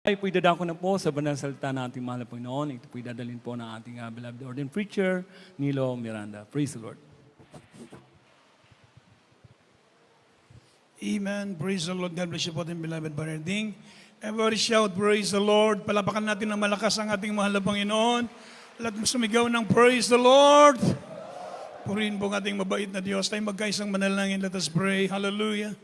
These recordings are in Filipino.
Ay po'y dadako na po sa banal salita ng ating mahal na Panginoon. Ito po'y dadalhin po ng ating beloved ordained preacher, Nilo Miranda. Praise the Lord. Amen. Praise the Lord. God bless you po ating beloved Brother Ding. Everybody shout, praise the Lord. Palapakan natin ng malakas ang ating mahal na Panginoon. Lahat mo sumigaw ng praise the Lord. Purihin po ang ating mabait na Diyos. Tayo magkaisang manalangin. Let us pray. Hallelujah.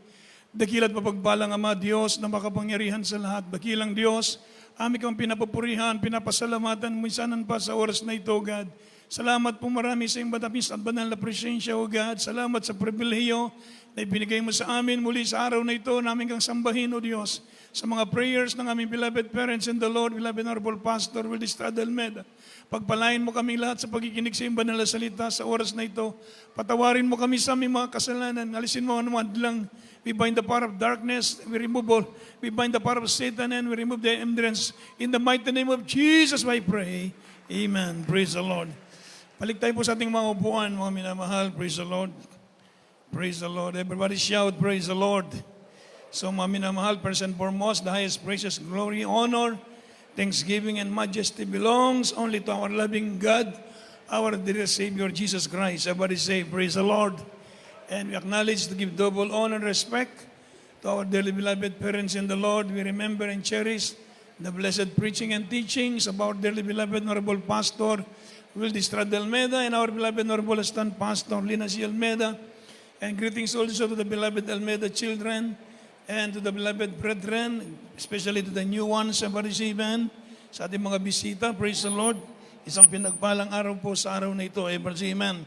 Dakila't mapagpalang Ama Diyos na makapangyarihan sa lahat. Dakilang Diyos, aming kang pinapupurihan, pinapasalamatan, minsanan pa sa oras na ito, God. Salamat po marami sa iyong matamis at banal na presensya, O God. Salamat sa pribilehiyo na ibinigay mo sa amin muli sa araw na ito, namin kang sambahin, O Diyos. Sa mga prayers ng aming beloved parents in the Lord, beloved Honorable Pastor Willie Estrada Almeida, pagpalain mo kami lahat sa pagkikinig sa iyong banal na salita sa oras na ito. Patawarin mo kami sa aming mga kasalanan. Alisin mo anuman lang. We bind the power of darkness, we remove all. We bind the power of Satan and we remove the hindrance. In the mighty name of Jesus, I pray. Amen. Praise the Lord. Balik tayo po sa ating mga upuan, mga minamahal. Praise the Lord. Praise the Lord. Everybody shout, praise the Lord. So mga minamahal, first and foremost, the highest praises, glory, honor, thanksgiving, and majesty belongs only to our loving God, our dear Savior, Jesus Christ. Everybody say, praise the Lord. And we acknowledge to give double honor and respect to our dearly beloved parents in the Lord. We remember and cherish the blessed preaching and teachings of our dearly beloved Honorable Pastor Willie Estrada Almeida and our beloved Honorable Assistant Pastor Lina C. Almeida. And greetings also to the beloved Almeida children and to the beloved brethren, especially to the new ones sa Barisiban, sa ating mga bisita. Praise the Lord. Isang pinagpalang araw po sa araw na ito. Amen.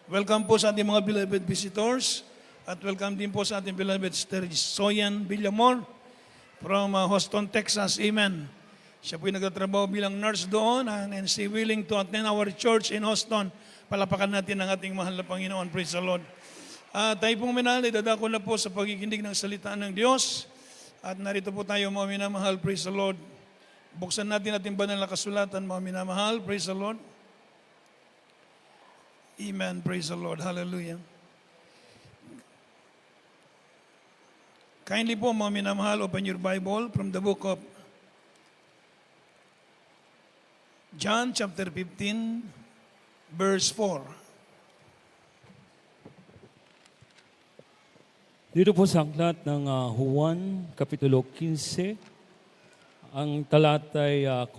Welcome po sa ating mga beloved visitors at welcome din po sa ating beloved Sister Soyan Villamor from Houston, Texas. Amen. Siya po'y nagtatrabaho bilang nurse doon and she willing to attend our church in Houston. Palapakan natin ang ating mahal na Panginoon. Praise the Lord. Tayo pong minahal, idadako na po sa pagkikinig ng salita ng Diyos. At narito po tayo mga minamahal. Praise the Lord. Buksan natin ating banal na kasulatan mga minamahal. Praise the Lord. Amen. Praise the Lord. Hallelujah. Kindly po mga minamahal, open your Bible from the book of John chapter 15, verse 4. Dito po sa aklat ng Juan, Kapitulo 15, ang talatay 4.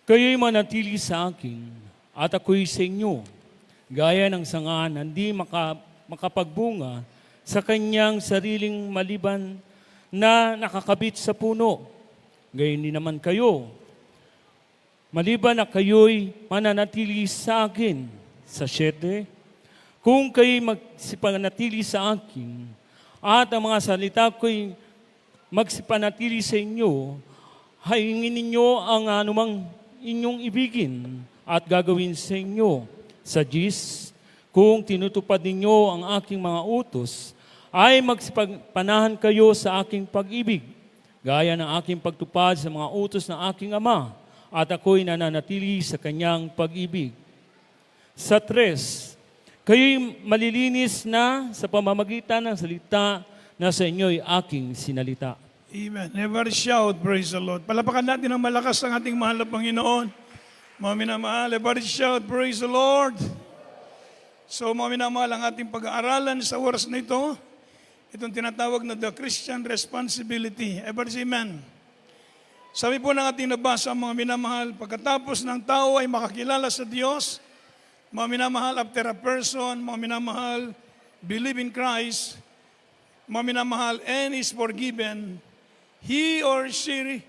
Kayo'y manatili sa akin at ako'y sa inyo, gaya ng sanga na hindi makapagbunga sa kanyang sariling maliban na nakakabit sa puno. Gayon din naman kayo, maliban na kayo'y mananatili sa akin. Sa 7, kung kayo'y magsipanatili sa akin at ang mga salita ko'y magsipanatili sa inyo, hingin ninyo ang anumang inyong ibigin at gagawin sa inyo. Sa 10, kung tinutupad ninyo ang aking mga utos, ay magsipagpanahan kayo sa aking pag-ibig, gaya ng aking pagtupad sa mga utos ng aking Ama, at ako'y nananatili sa kanyang pag-ibig. Sa 3, kayo'y malilinis na sa pamamagitan ng salita na sa inyo'y aking sinalita. Amen. Never shout, praise the Lord. Palapakan natin ng malakas ang ating mahal na Panginoon. Mga minamahal, everybody shout, praise the Lord. So mga minamahal, ang ating pag-aaralan sa oras na ito, itong tinatawag na the Christian responsibility. Everybody say amen. Sabi po ng ating nabasa, mga minamahal, pagkatapos ng tao ay makakilala sa Diyos, mga minamahal, after a person, mga minamahal, believe in Christ, mga minamahal, and is forgiven, he or she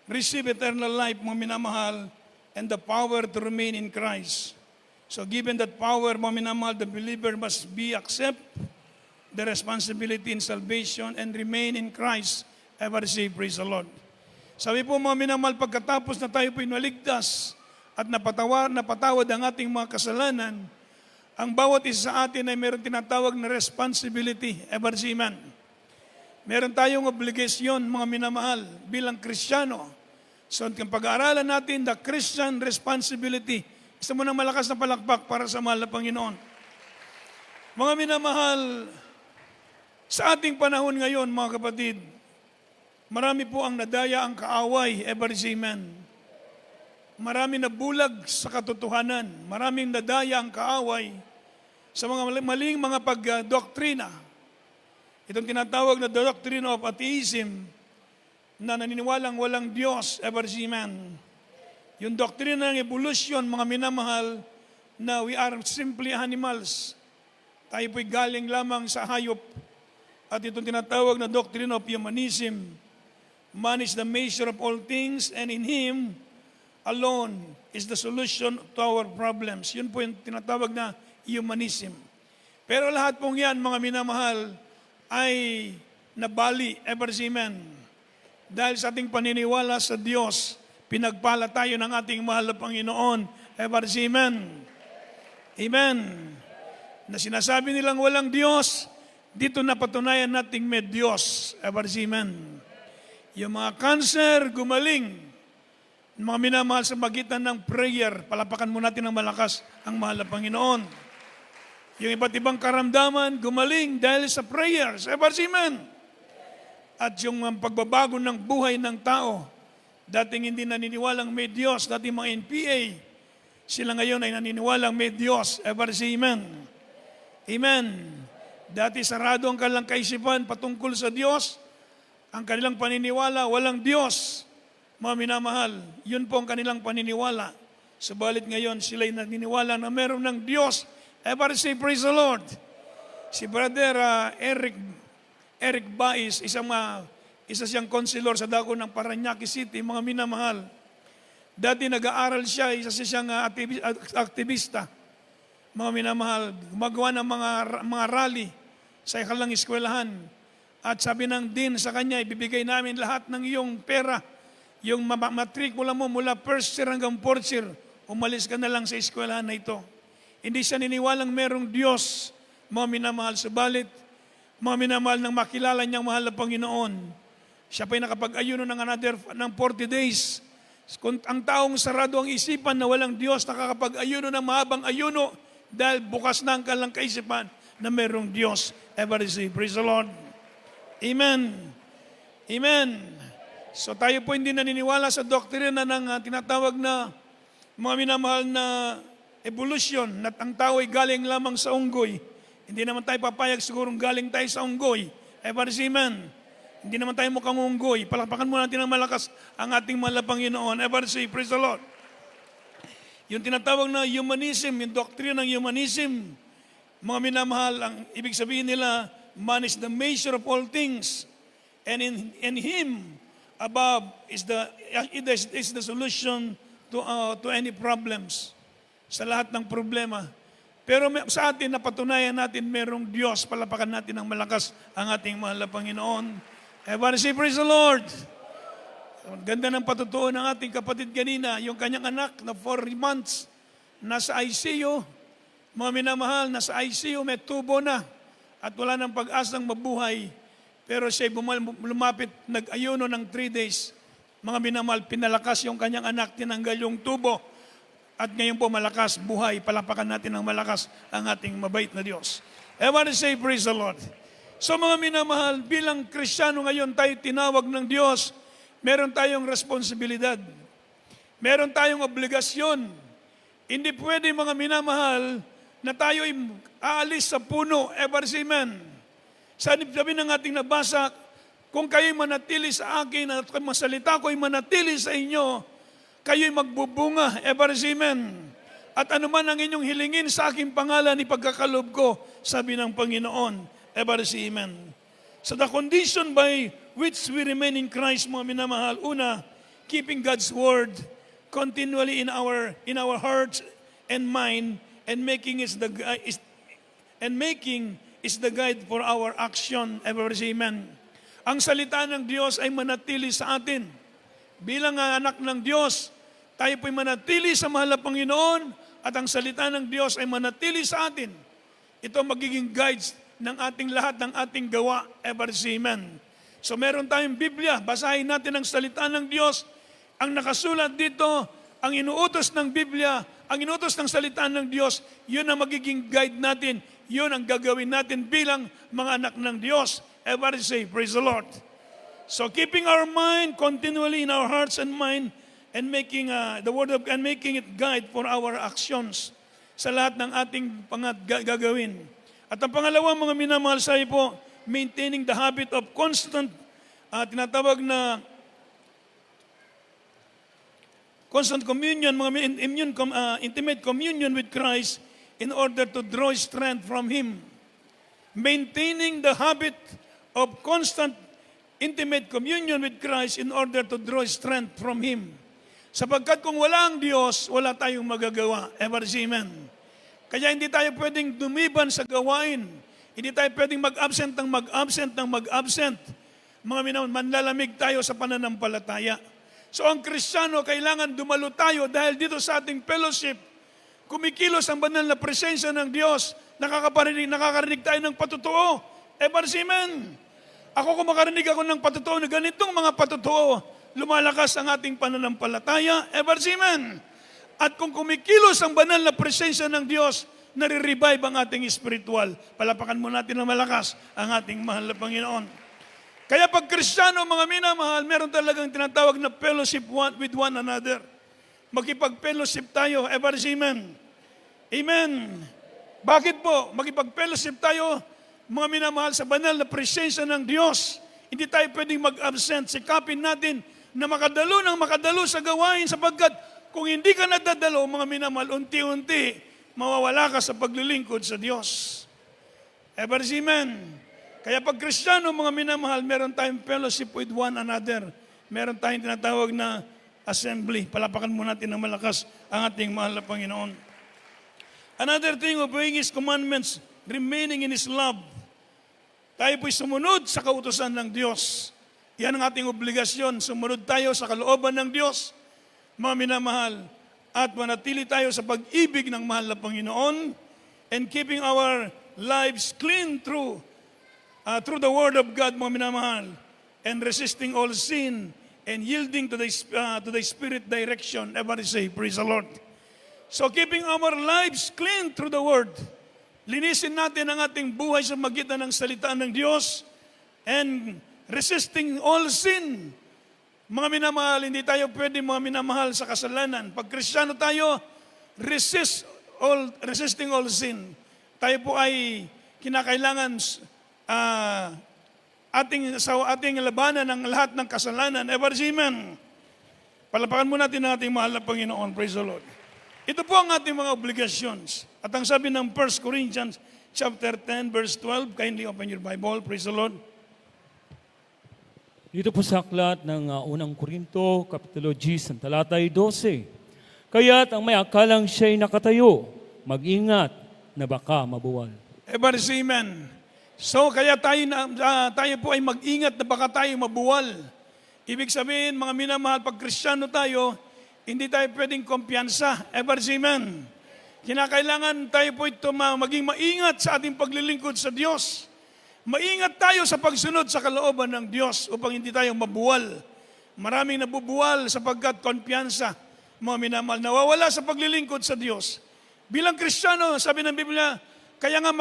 receive eternal life, mga minamahal, and the power to remain in Christ. So given that power, mga minamahal, the believer must accept the responsibility in salvation and remain in Christ. Ever say, praise the Lord. Sabi po mga minamahal, pagkatapos na tayo po inaligtas at napatawad ang ating mga kasalanan, ang bawat isa sa atin ay meron tinatawag na responsibility. Ever say, amen. Meron tayong obligasyon, mga minamahal, bilang Kristiyano. So, kung pag-aaralan natin, the Christian responsibility, gusto mo ng malakas na palakpak para sa mahal na Panginoon. Mga minamahal, Sa ating panahon ngayon, mga kapatid, marami po ang nadaya ang kaaway, every amen. Marami na bulag sa katotohanan. Maraming nadaya ang kaaway sa mga maling mga pagdoktrina. Itong tinatawag na doctrine of atheism, na naniniwalang walang Diyos, every amen. Yung doktrina ng evolution, mga minamahal, na we are simply animals. Tayo po'y galing lamang sa hayop. At itong tinatawag na doctrine of humanism, man is the measure of all things, and in Him alone is the solution to our problems. Yun po yung tinatawag na humanism. Pero lahat pong yan, mga minamahal, ay nabali, ever amen. Dahil sa ating paniniwala sa Diyos, pinagpala tayo ng ating mahal na Panginoon, ever amen. Amen. Na sinasabi nilang walang Diyos, dito napatunayan nating may Diyos, ever amen. Yung mga cancer, gumaling. Mga minamahal sa magitan ng prayer, palapakan mo natin ng malakas ang mahal na Panginoon. Yung iba't ibang karamdaman, gumaling dahil sa prayers. Ever amen. At yung pagbabago ng buhay ng tao, dating hindi naniniwalang may Diyos, dating mga NPA, sila ngayon ay naniniwalang may Diyos. Ever amen. Amen. Dati sarado ang kanilang kaisipan patungkol sa Diyos, ang kanilang paniniwala, walang Diyos. Mga minamahal, yun po ang kanilang paniniwala. Subalit ngayon, sila'y naniniwala na meron ng Diyos. Ever say, praise the Lord. Si Brother Eric Bais, isa siyang konsilor sa dako ng Parañaque City, mga minamahal. Dati nag-aaral siya, isa siyang aktivista. Mga minamahal, gumagawa ng mga rally sa ikalang eskwelahan. At sabi ng dean sa kanya, ibibigay namin lahat ng iyong pera, yung matrikula mo mula first year hanggang fourth year, umalis ka na lang sa eskwelahan na ito. Hindi siya niniwalang merong Diyos, mga minamahal. Subalit, mga minamahal, nang makilala niyang mahal na Panginoon, siya pa'y nakapag-ayuno ng 40 days. Kung ang taong sarado ang isipan na walang Diyos, nakakapag-ayuno ng mahabang ayuno dahil bukas na ang kanilang kaisipan na merong Diyos. Ever say, praise the Lord. Amen. Amen. So tayo po hindi naniniwala sa doktrina ng tinatawag na mga minamahal na evolution, na ang tao ay galing lamang sa unggoy. Hindi naman tayo papayag sigurong galing tayo sa unggoy. Ever amen. Hindi naman tayo mukhang unggoy. Palakpakan muna natin ng malakas ang ating mahal na Panginoon. Ever say, praise the Lord. Yung tinatawag na humanism, yung doctrine ng humanism, mga minamahal, ang ibig sabihin nila, man is the measure of all things, and in Him above is the solution to any problems, sa lahat ng problema. Pero sa atin, napatunayan natin merong Diyos. Palapakan natin ng malakas ang ating mahal na Panginoon. Everybody say, praise the Lord. Ang ganda ng patutuo ng ating kapatid kanina, yung kanyang anak na 4 months, nasa ICU, mga minamahal, nasa ICU, may tubo na, at wala nang pag-asang mabuhay. Pero siya lumapit, nag-ayuno ng 3 days. Mga minamahal, pinalakas yung kanyang anak, tinanggal yung tubo, at ngayon po malakas, buhay. Palapakan natin ng malakas ang ating mabait na Diyos. I want to say, praise the Lord. So mga minamahal, bilang Kristiyano ngayon tayo tinawag ng Diyos, meron tayong responsibilidad. Meron tayong obligasyon. Hindi pwede mga minamahal na tayo'y aalis sa puno, ever amen. Sabi ng ating nabasa, kung kayo'y manatili sa akin at masalita ko'y manatili sa inyo, kayo'y magbubunga, ever amen. At anuman ang inyong hilingin sa aking pangalan, ipagkakalob ko, sabi ng Panginoon, ever amen. So the condition by which we remain in Christ, mga minamahal, una, keeping God's word continually in our hearts and mind, and making is the guide for our action, ever amen. Ang salita ng Diyos ay manatili sa atin. Bilang anak ng Diyos, tayo po'y manatili sa mahal na Panginoon, at ang salita ng Diyos ay manatili sa atin. Ito magiging guides ng ating lahat, ng ating gawa, ever amen. So meron tayong Biblia, basahin natin ang salita ng Diyos. Ang nakasulat dito, ang inuutos ng Biblia, ang inuutos ng salita ng Diyos, yun ang magiging guide natin. Yun ang gagawin natin bilang mga anak ng Diyos. Everybody say, praise the Lord. So keeping our mind continually in our hearts and mind and making the Word of God, and making it guide for our actions sa lahat ng ating gagawin. At ang pangalawa, mga minamahal sa iyo po, maintaining the habit of constant, tinatawag na constant communion, intimate communion with Christ in order to draw strength from Him. Maintaining the habit of constant intimate communion with Christ in order to draw strength from Him. Sapagkat kung wala ang Diyos, wala tayong magagawa. Ever say amen. Kaya hindi tayo pwedeng dumiban sa gawain. Hindi tayo pwedeng mag-absent ng mag-absent. Mga minamahal, manlalamig tayo sa pananampalataya. So ang Kristiyano, kailangan dumalo tayo dahil dito sa ating fellowship, kumikilos ang banal na presensya ng Diyos, nakakarinig tayo ng patutuo. Ever say amen. Ako kung makarinig ako ng patutuo na ganitong mga patutuo, lumalakas ang ating pananampalataya. Ever say amen. At kung kumikilos ang banal na presensya ng Diyos, nare-revive ang ating spiritual. Palapakan mo natin na malakas ang ating mahal na Panginoon. Kaya pag Kristiyano, mga minamahal, meron talagang tinatawag na fellowship with one another. Makipag-fellowship tayo. Ever say amen. Amen. Bakit po? Makipag-fellowship tayo, mga minamahal, sa banal na presensya ng Diyos. Hindi tayo pwedeng mag-absent. Sikapin natin na makadalo sa gawain sapagkat kung hindi ka nadadalo, mga minamahal, unti-unti, mawawala ka sa paglilingkod sa Diyos. Ever say amen. Kaya pag Kristiyano, mga minamahal, meron tayong fellowship with one another. Meron tayong tinatawag na assembly. Palapakan mo natin ng malakas ang ating mahal na Panginoon. Another thing, obeying His commandments, remaining in His love. Tayo po'y sumunod sa kautusan ng Diyos. Yan ang ating obligasyon. Sumunod tayo sa kalooban ng Diyos, mga minamahal, at manatili tayo sa pag-ibig ng mahal na Panginoon and keeping our lives clean through the Word of God, mga minamahal, and resisting all sin and yielding to the Spirit direction. Everybody say, praise the Lord. So keeping our lives clean through the Word, linisin natin ang ating buhay sa magitan ng salita ng Diyos and resisting all sin. Mga minamahal, hindi tayo pwede mga minamahal sa kasalanan. Pag Kristiyano tayo, resisting all sin. Tayo po ay kinakailangan sa ating labanan ng lahat ng kasalanan. Ever say amen. Palapakan mo natin ang ating mahal na Panginoon. Praise the Lord. Ito po ang ating mga obligations. At ang sabi ng 1 Corinthians chapter 10, verse 12, kindly open your Bible. Praise the Lord. Dito po sa aklat ng unang Korinto, Kapitulo 10, talatay 12. Kaya't ang may akalang siya'y nakatayo, mag-ingat na baka mabuwal. Everybody say amen. So kaya tayo po ay mag-ingat na baka tayo mabuwal. Ibig sabihin, mga minamahal, pag Kristiyano tayo, hindi tayo pwedeng kumpiyansa. Ever say amen. Kinakailangan tayo po ito maging maingat sa ating paglilingkod sa Diyos. Maingat tayo sa pagsunod sa kalooban ng Diyos upang hindi tayo mabuwal. Maraming nabubuwal sapagkat kumpiyansa, mga minamahal, nawawala sa paglilingkod sa Diyos. Bilang Kristiyano, sabi ng Biblia, kaya nga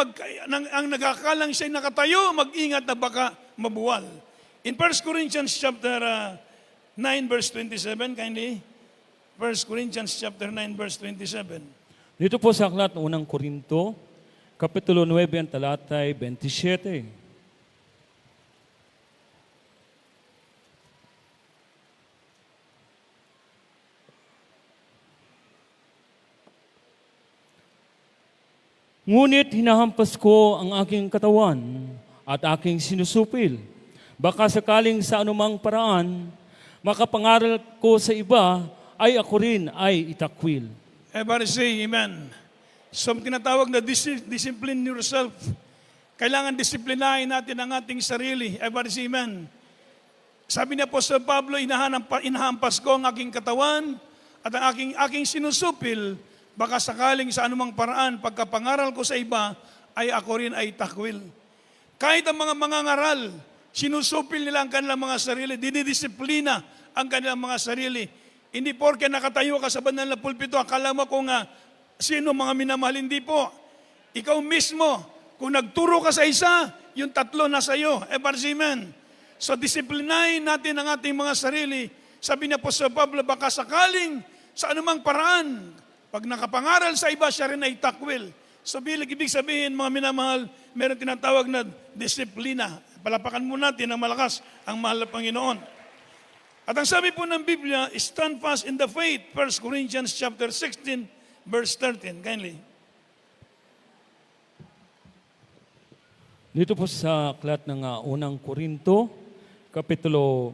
ang nagkakalang siya'y nakatayo, mag-ingat na baka mabuwal. In 1 Corinthians chapter 9 verse 27, kindly. 1 Corinthians chapter 9 verse 27. Dito po sa aklat ng unang Korinto, Kapitulo 9, ang talatay 27. Ngunit hinahampas ko ang aking katawan at aking sinusupil. Baka sakaling sa anumang paraan, makapangaral ko sa iba, ay ako rin ay itakwil. Everybody say amen. So tinatawag na discipline yourself. Kailangan disiplinahin natin ang ating sarili. Everybody say amen. Sabi ni Apostol Pablo, inahampas ko ang aking katawan at ang aking sinusupil, baka sakaling sa anumang paraan, pagkapangaral ko sa iba, ay ako rin ay takwil. Kahit ang mga mangangaral, sinusupil nila ang kanilang mga sarili, dinidisiplina ang kanilang mga sarili. Hindi porke nakatayo ka sa banal na pulpito, akala mo kung sino mga minamahal, hindi po. Ikaw mismo, Kung nagturo ka sa isa, yung tatlo nasa iyo. Amen. So disiplinahin natin ang ating mga sarili. Sabi niya po sa Pablo, baka sakaling sa anumang paraan, pag nakapangaral sa iba, siya rin ay takwil. So ibig sabihin, mga minamahal, meron tinatawag na disiplina. Palapakan mo natin ng malakas ang mahal na Panginoon. At ang sabi po ng Biblia, stand fast in the faith. 1 Corinthians chapter 16, verse 13. Kindly. Dito po sa aklat ng unang Korinto, Kapitulo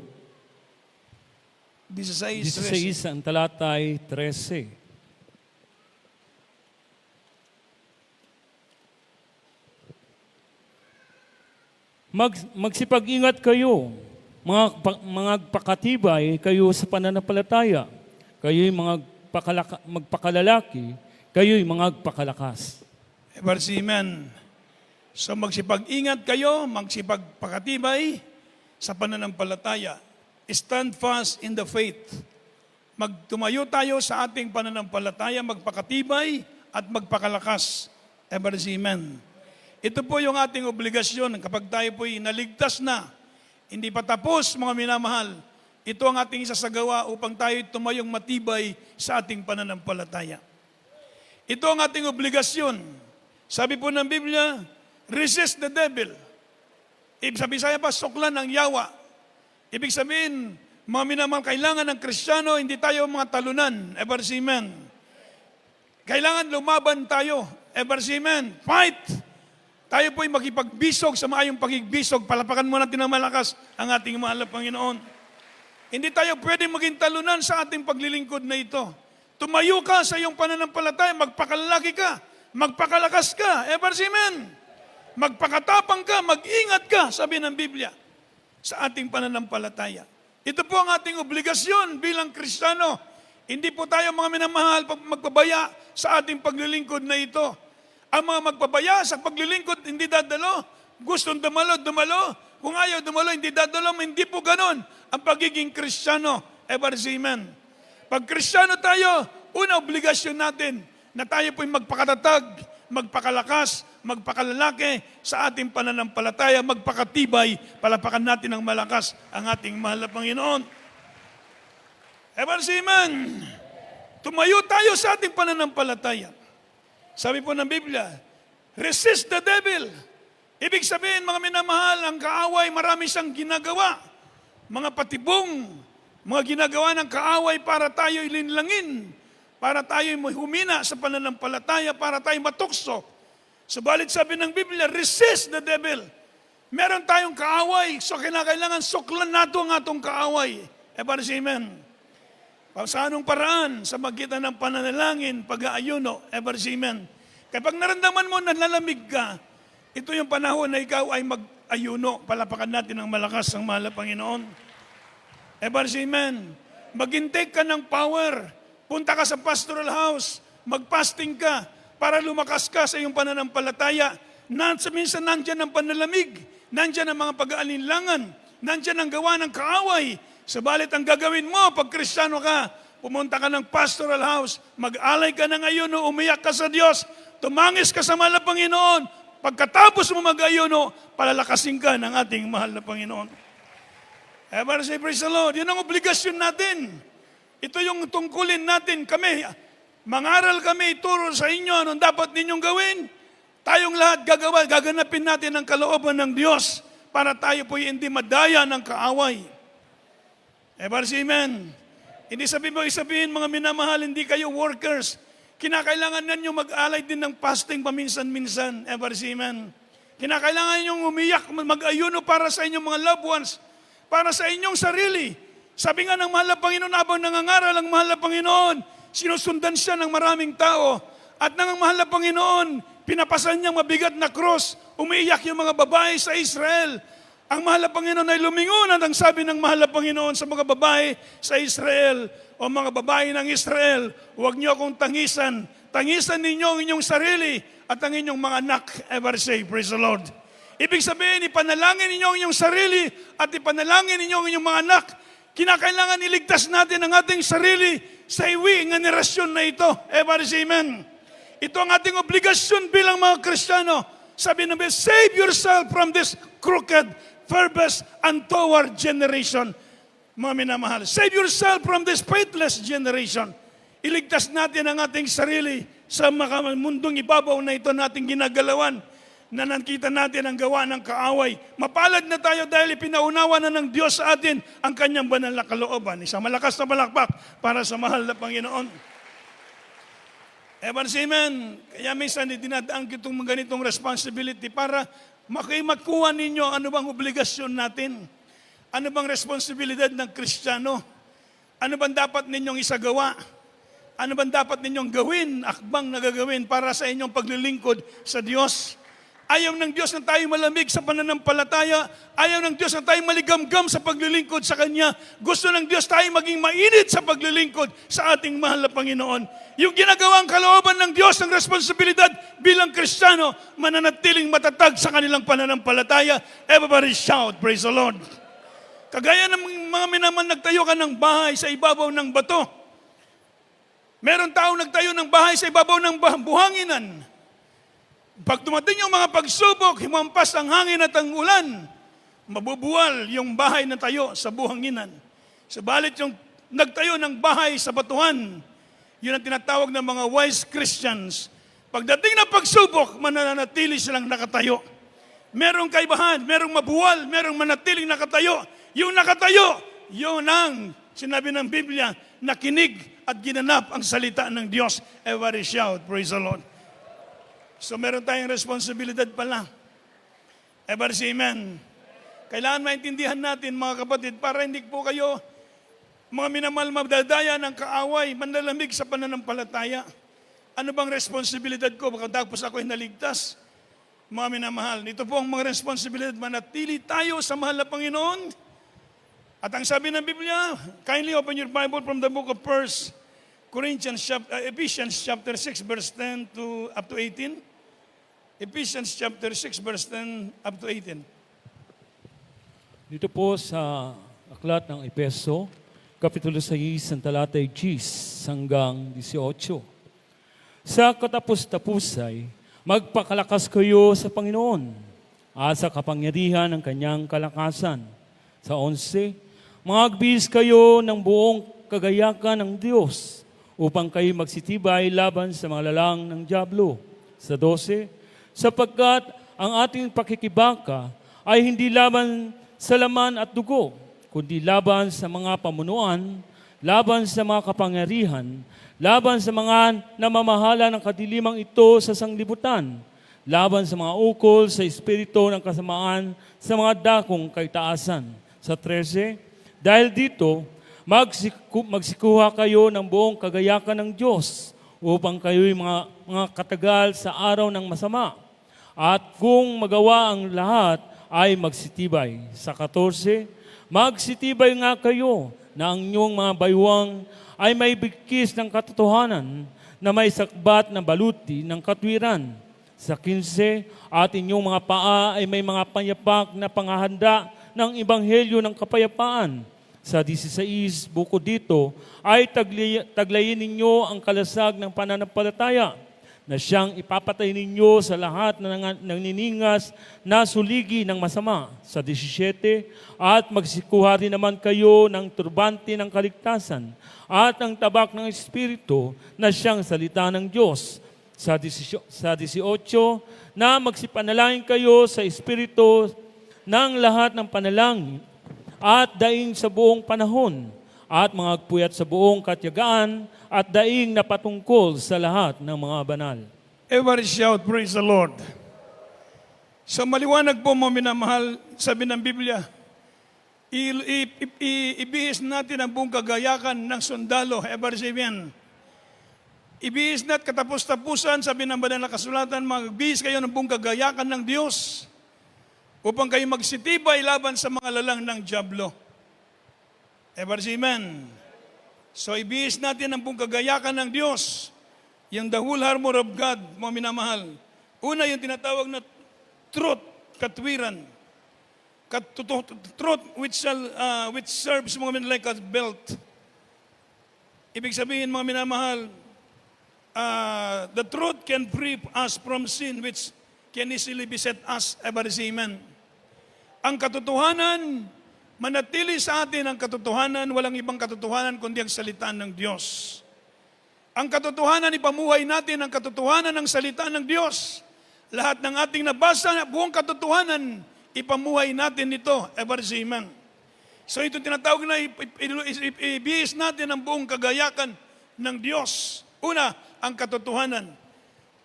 16. 16, ang talatay 13. Magsipag-ingat kayo, mga pakatibay kayo sa pananampalataya. Kayo'y magpakalalaki, kayo'y magpakalakas. Amen. So magsipag-ingat kayo, magsipagpakatibay sa pananampalataya. Stand fast in the faith. Magtumayo tayo sa ating pananampalataya, magpakatibay at magpakalakas. Amen. Ito po yung ating obligasyon kapag tayo po'y naligtas na. Hindi pa tapos, mga minamahal. Ito ang ating isasagawa upang tayo tumayong matibay sa ating pananampalataya. Ito ang ating obligasyon. Sabi po ng Biblia, resist the devil. Ibig sabihin pa, suklan ang yawa. Ibig sabihin, mga minamahal, kailangan ng Kristiyano, hindi tayo mga talunan. Amen. Kailangan lumaban tayo. Amen. Fight! Tayo po'y makipagbisog sa maayong pagigbisog. Palapakan mo natin ng malakas ang ating mahal na Panginoon. Hindi tayo pwede maging talunan sa ating paglilingkod na ito. Tumayo ka sa iyong pananampalataya, magpakalaki ka, magpakalakas ka. Amen. Magpakatapang ka, mag-ingat ka, sabi ng Biblia, sa ating pananampalataya. Ito po ang ating obligasyon bilang Kristiyano. Hindi po tayo mga minamahal magpabaya sa ating paglilingkod na ito. Ang mga magpabaya sa paglilingkod, hindi dadalo. Gustong dumalo. Kung ayaw dumalo, hindi dadalo. Hindi po ganon ang pagiging Kristiyano. Amen. Pag Kristiyano tayo, una obligasyon natin na tayo po'y magpakatatag, magpakalakas, magpakalalaki sa ating pananampalataya, magpakatibay, palapakan natin ng malakas ang ating mahal na Panginoon. Amen. Tumayo tayo sa ating pananampalataya. Sabi po ng Biblia, resist the devil. Ibig sabihin, mga minamahal, ang kaaway, marami siyang ginagawa. Mga patibong, mga ginagawa ng kaaway para tayo ilinlangin, para tayo humina sa pananampalataya, para tayo matukso. Subalit sabi ng Biblia, resist the devil. Meron tayong kaaway, so kailangan suklan nato ang atong kaaway. Amen. Sa anong paraan? Sa magitan ng pananalangin, pag-aayuno, amen. Kapag naramdaman mo na lalamig ka, ito yung panahon na ikaw ay mag-ayuno. Palapakan natin ng malakas ang mahal na Panginoon. Amen. Mag-intake ka ng power. Punta ka sa pastoral house. Mag-fasting ka para lumakas ka sa iyong pananampalataya. Minsan nandyan ang panalamig. Nandyan ang mga pag-aalinlangan. Nandyan ang gawa ng kaaway. Sabalit ang gagawin mo pag Kristiyano ka, pumunta ka ng pastoral house, mag-alay ka ng ayuno, umiyak ka sa Diyos, tumangis ka sa mahal na Panginoon. Pagkatapos mo mag-ayuno, palalakasin ka ng ating mahal na Panginoon. Para say, praise the Lord, yun ang obligasyon natin. Ito yung tungkulin natin. Kami, mangaral kami, ituro sa inyo anong dapat ninyong gawin. Tayong lahat gaganapin natin ang kalooban ng Diyos para tayo po hindi madaya ng kaaway. Amen. Hindi sabihin mga minamahal, hindi kayo workers. Kinakailangan ninyo mag-alay din ng fasting paminsan-minsan. Amen. Kinakailangan ninyong umiyak, mag-ayuno para sa inyong mga loved ones, para sa inyong sarili. Sabi nga ng mahal na Panginoon, habang nangangaral ang mahal na Panginoon, sinusundan siya ng maraming tao. At nang ang mahal na Panginoon, pinapasan niyang mabigat na cross, umiiyak yung mga babae sa Israel. Ang mahal na Panginoon ay lumingon at ang sabi ng mahal na Panginoon sa mga babae sa Israel, o mga babae ng Israel, huwag niyo akong tangisan. Tangisan ninyo ang inyong sarili at ang inyong mga anak. Ever say, praise the Lord. Ibig sabihin, ipanalangin ninyo ang inyong sarili at ipanalangin ninyo ang inyong mga anak. Kinakailangan iligtas natin ang ating sarili sa iwi ng generasyon na ito. Ever say, amen. Ito ang ating obligasyon bilang mga Kristiyano. Sabi namin, save yourself from this crooked, perverse, and toward generation. Mga minamahal, save yourself from this faithless generation. Iligtas natin ang ating sarili sa mundong ibabaw na ito nating ginagalawan, na nakita natin ang gawa ng kaaway. Mapalad na tayo dahil ipinaunawa na ng Diyos sa atin ang kanyang banal na kalooban. Isang malakas na palakpak para sa mahal na Panginoon. Amen. Kaya minsan dinadaan kitong mga ganitong responsibility para makuha ninyo ano bang obligasyon natin. Ano bang responsibilidad ng Kristiyano? Ano bang dapat ninyong isagawa? Ano bang dapat ninyong gawin, akbang na gagawin para sa inyong paglilingkod sa Diyos? Ayaw ng Diyos na tayo malamig sa pananampalataya. Ayaw ng Diyos na tayo maligamgam sa paglilingkod sa Kanya. Gusto ng Diyos tayo maging mainit sa paglilingkod sa ating mahal na Panginoon. Yung ginagawang kalooban ng Diyos ng responsibilidad bilang Kristiyano, mananatiling matatag sa kanilang pananampalataya. Everybody shout, praise the Lord. Kagaya ng mga minaman nagtayo ka ng bahay sa ibabaw ng bato. Meron tao nagtayo ng bahay sa ibabaw ng buhanginan. Pag dumating yung mga pagsubok, himampas ang hangin at ang ulan, mabubuwal yung bahay na tayo sa buhanginan. Sabalit yung nagtayo ng bahay sa batuhan, yun ang tinatawag ng mga wise Christians. Pagdating na pagsubok, mananatili silang nakatayo. Merong kaibahan, merong mabuwal, merong manatiling nakatayo. Yung nakatayo, yun ang sinabi ng Biblia, nakinig at ginanap ang salita ng Diyos. Everybody shout, praise the Lord. So meron tayong responsibilidad pala. Everybody say amen. Kailangan maintindihan natin mga kapatid para hindi po kayo mga minamahal mabdadaya ng kaaway, manlalamig sa pananampalataya. Ano bang responsibilidad ko? Baka tapos ako ay naligtas. Mga minamahal, ito po ang mga responsibilidad. Manatili tayo sa mahal na Panginoon. At ang sabi ng Biblia, kindly open your Bible from the book of Ephesians chapter 6 verse 10 to up to 18. Ephesians chapter 6 verse 10 up to 18. Dito po sa aklat ng Epeso, Kapitulo 6, ang talatay 10 hanggang 18. Sa katapos-tapusay, magpakalakas kayo sa Panginoon at sa kapangyarihan ng kanyang kalakasan. Sa 11, magbihis kayo ng buong kagayakan ng Diyos upang kayo magsitibay laban sa mga lalang ng dyablo. Sa 12, sapagkat ang ating pakikibaka ay hindi laban sa laman at dugo, kundi laban sa mga pamunuan, laban sa mga kapangyarihan, laban sa mga namamahala ng kadilimang ito sa sanglibutan, laban sa mga ukol sa espiritu ng kasamaan sa mga dakong kaitaasan. Sa 13, dahil dito, magsikuha kayo ng buong kagayakan ng Diyos upang kayo'y mga katagal sa araw ng masama. At kung magawa ang lahat, ay magsitibay. Sa 14, magsitibay nga kayo na ang inyong mga baywang ay may bigkis ng katotohanan na may sakbat na baluti ng katwiran. Sa 15, at inyong mga paa ay may mga panyapak na pangahanda ng ebanghelyo ng kapayapaan. Sa 16, bukod dito, ay taglayin ninyo ang kalasag ng pananampalataya na siyang ipapatay ninyo sa lahat na nangniningas na suligi ng masama. Sa 17, at magsikuha rin naman kayo ng turbante ng kaligtasan at ang tabak ng Espiritu na siyang salita ng Diyos. Sa 18, na magsipanalangin kayo sa Espiritu ng lahat ng panalangin at daing sa buong panahon at mga puyat sa buong katyagaan at daing na patungkol sa lahat ng mga banal. Everybody shout, praise the Lord. Sa maliwanag po mga minamahal, sabi ng Biblia, ibihis natin ang buong kagayakan ng sundalo. Everybody say amen. Ibihis natin katapos-tapusan, sabi ng banal na kasulatan, magbihis kayo ng buong kagayakan ng Diyos upang kayo magsitibay laban sa mga lalang ng dyablo. Everybody say amen. So ibihis natin ang buong kagayakan ng Diyos, yung the whole armor of God, mga minamahal. Una, yung tinatawag na truth, katwiran. Truth which serves mga minamahal like a belt. Ibig sabihin mga minamahal, the truth can free us from sin which can easily beset us. Everybody say amen. Ang katotohanan, manatili sa atin ang katotohanan, walang ibang katotohanan kundi ang salita ng Diyos. Ang katotohanan, ipamuhay natin ang katotohanan ng salita ng Diyos. Lahat ng ating nabasa, buong katotohanan, ipamuhay natin ito. Everybody say amen. So ito tinatawag na ibihis natin ang buong kagayakan ng Diyos. Una, ang katotohanan.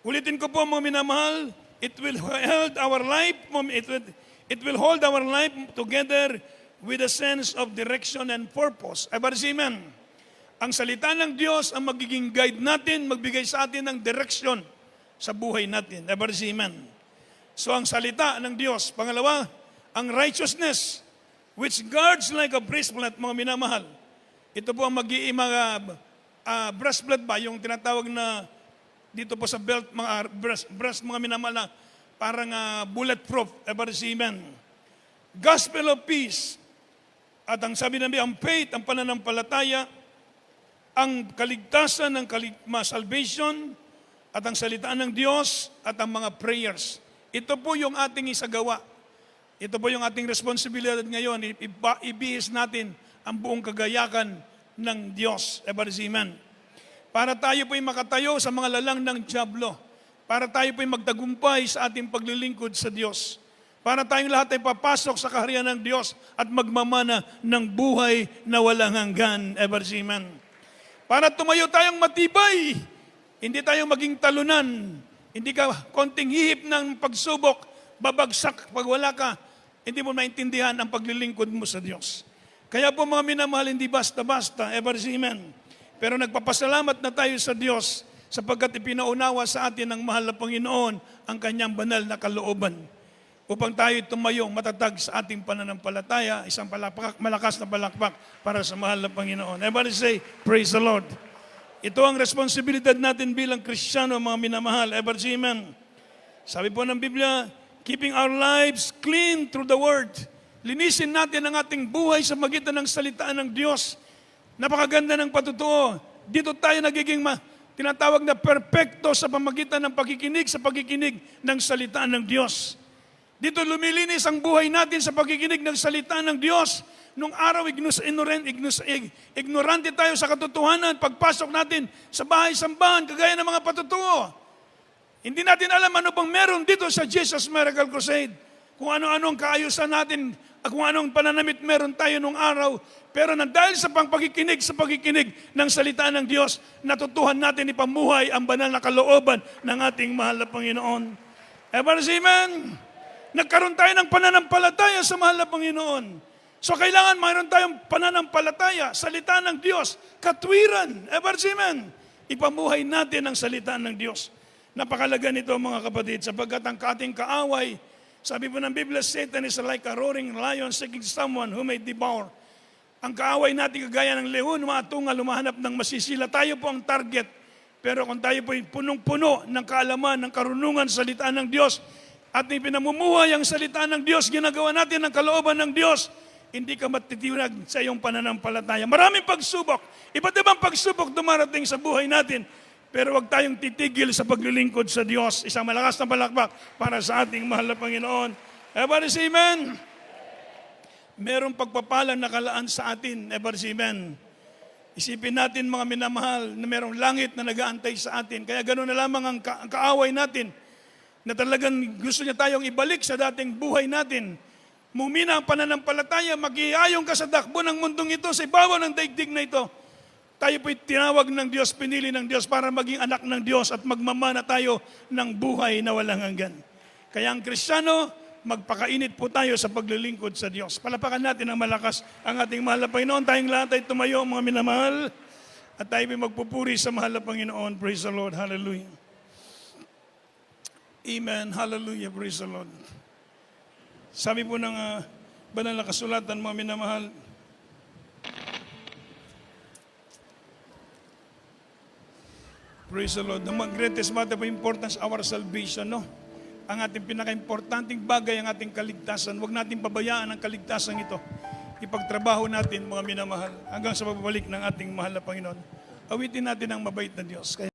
Ulitin ko po mga minamahal, it will hold our life together with a sense of direction and purpose. Everybody say amen. Ang salita ng Diyos ang magiging guide natin, magbigay sa atin ng direksyon sa buhay natin. Everybody say amen. So ang salita ng Diyos. Pangalawa, ang righteousness, which guards like a breastplate, mga minamahal. Ito po ang breastplate ba, yung tinatawag na dito po sa belt, mga breast, mga minamahal na parang bulletproof. Everybody say amen. Gospel of peace. At ang sabi namin, ang faith, ang pananampalataya, ang kaligtasan ng salvation, at ang salitaan ng Diyos, at ang mga prayers. Ito po yung ating isagawa. Ito po yung ating responsibilidad ngayon. Ibihis natin ang buong kagayakan ng Diyos. Everybody say amen. Para tayo po'y makatayo sa mga lalang ng dyablo. Para tayo po'y magtagumpay sa ating paglilingkod sa Diyos. Para tayong lahat ay papasok sa kaharian ng Diyos at magmamana ng buhay na walang hanggan. Everybody say amen. Para tumayo tayong matibay, hindi tayo maging talunan, hindi ka konting hihip ng pagsubok, babagsak pag wala ka, hindi mo maintindihan ang paglilingkod mo sa Diyos. Kaya po mga minamahal, hindi basta-basta, ever say amen. Pero nagpapasalamat na tayo sa Diyos sapagkat ipinaunawa sa atin ng mahal na Panginoon ang kanyang banal na kalooban upang tayo tumayong matatag sa ating pananampalataya, isang malakas na palakpak para sa mahal na Panginoon. Everybody say, praise the Lord. Ito ang responsibilidad natin bilang Kristiyano, mga minamahal. Everybody say amen. Sabi po ng Biblia, keeping our lives clean through the Word. Linisin natin ang ating buhay sa magitan ng salita ng Diyos. Napakaganda ng patutuo. Dito tayo nagiging tinatawag na perpekto sa pamagitan ng pagkikinig sa pagkikinig ng salita ng Diyos. Dito lumilinis ang buhay natin sa pagkikinig ng salita ng Diyos. Nung araw, ignorante tayo sa katotohanan. Pagpasok natin sa bahay-sambahan, kagaya ng mga patutuo. Hindi natin alam ano bang meron dito sa Jesus Miracle Crusade. Kung ano-anong kaayusan natin, kung anong pananamit meron tayo nung araw. Pero dahil sa pagkikinig ng salita ng Diyos, natutuhan natin ipamuhay ang banal na kalooban ng ating mahal na Panginoon. Everybody say amen. Nagkaroon tayo ng pananampalataya sa mahal na Panginoon. So kailangan mayroon tayong pananampalataya, salita ng Diyos, katwiran. Everybody say amen. Ipamuhay natin ang salita ng Diyos. Napakalaga nito mga kapatid, sapagkat ang ating kaaway, sabi po ng Biblia, Satan is like a roaring lion seeking someone who may devour. Ang kaaway natin kagaya ng leon, maatungal, lumahanap ng masisila. Tayo po ang target. Pero kung tayo po punong-puno ng kaalaman, ng karunungan sa salita ng Diyos, at pinamumuhay ang salita ng Diyos, ginagawa natin ang kalooban ng Diyos, hindi ka matitiwag sa iyong pananampalataya. Maraming pagsubok. Iba't ibang pagsubok dumarating sa buhay natin. Pero huwag tayong titigil sa paglilingkod sa Diyos. Isang malakas na palakpak para sa ating mahal na Panginoon. Everybody say amen. Merong pagpapalang nakalaan sa atin. Everybody say amen. Isipin natin mga minamahal na merong langit na nag-aantay sa atin. Kaya ganoon na lamang ang kaaway natin na talagang gusto niya tayong ibalik sa dating buhay natin. Mumina ang pananampalataya, mag-iayong ka sa dakbo ng mundong ito, sa ibabaw ng daigdig na ito. Tayo po'y tinawag ng Diyos, pinili ng Diyos para maging anak ng Diyos at magmamana tayo ng buhay na walang hanggan. Kaya ang Kristiyano, magpakainit po tayo sa paglilingkod sa Diyos. Palapakan natin ang malakas ang ating mahal na Panginoon. Tayong lahat ay tumayo, mga minamahal, at tayo po'y magpupuri sa mahal na Panginoon. Praise the Lord. Hallelujah. Amen. Hallelujah. Praise the Lord. Sabi po ng banal na kasulatan, mga minamahal, praise the Lord. The greatest matter of importance, our salvation, no? Ang ating pinaka-importanting bagay, ang ating kaligtasan. Huwag natin pabayaan ang kaligtasan ito. Ipagtrabaho natin, mga minamahal, hanggang sa pagbabalik ng ating mahal na Panginoon. Awitin natin ang mabait na Diyos. Kaya